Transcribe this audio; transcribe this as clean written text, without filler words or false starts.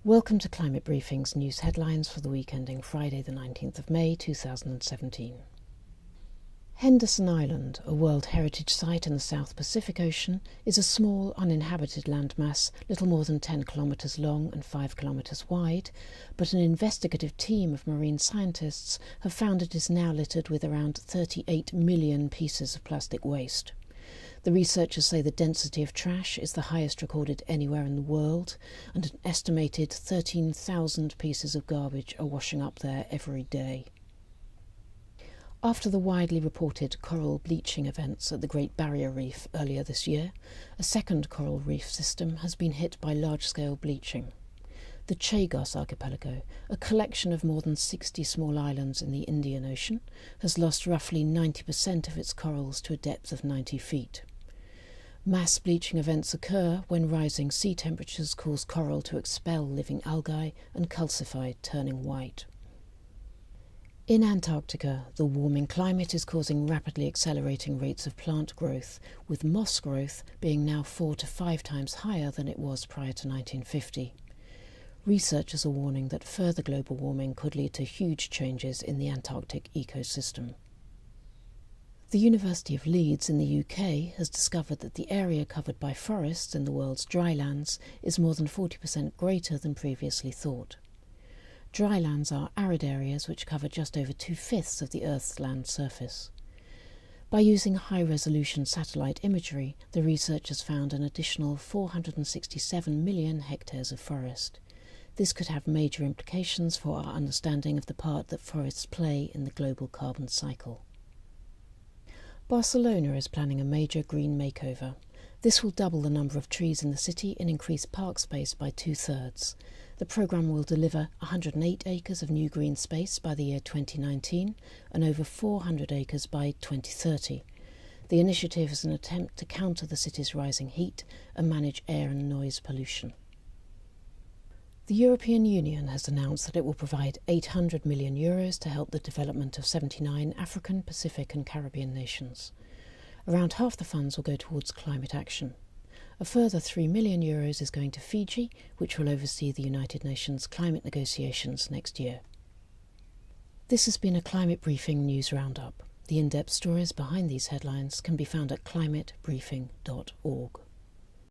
Welcome to Climate Briefing's news headlines for the week ending Friday the 19th of May 2017. Henderson Island, a World Heritage Site in the South Pacific Ocean, is a small uninhabited landmass little more than 10 kilometres long and 5 kilometres wide, but an investigative team of marine scientists have found it is now littered with around 38 million pieces of plastic waste. The researchers say the density of trash is the highest recorded anywhere in the world, and an estimated 13,000 pieces of garbage are washing up there every day. After the widely reported coral bleaching events at the Great Barrier Reef earlier this year, a second coral reef system has been hit by large-scale bleaching. The Chagos Archipelago, a collection of more than 60 small islands in the Indian Ocean, has lost roughly 90% of its corals to a depth of 90 feet. Mass bleaching events occur when rising sea temperatures cause coral to expel living algae and calcify, turning white. In Antarctica, the warming climate is causing rapidly accelerating rates of plant growth, with moss growth being now 4 to 5 times higher than it was prior to 1950. Researchers are warning that further global warming could lead to huge changes in the Antarctic ecosystem. The University of Leeds in the UK has discovered that the area covered by forests in the world's drylands is more than 40% greater than previously thought. Drylands are arid areas which cover just over 2/5 of the Earth's land surface. By using high-resolution satellite imagery, the researchers found an additional 467 million hectares of forest. This could have major implications for our understanding of the part that forests play in the global carbon cycle. Barcelona is planning a major green makeover. This will double the number of trees in the city and increase park space by 2/3. The programme will deliver 108 acres of new green space by the year 2019 and over 400 acres by 2030. The initiative is an attempt to counter the city's rising heat and manage air and noise pollution. The European Union has announced that it will provide €800 million to help the development of 79 African, Pacific and Caribbean nations. Around half the funds will go towards climate action. A further €3 million is going to Fiji, which will oversee the United Nations climate negotiations next year. This has been a Climate Briefing News Roundup. The in-depth stories behind these headlines can be found at climatebriefing.org.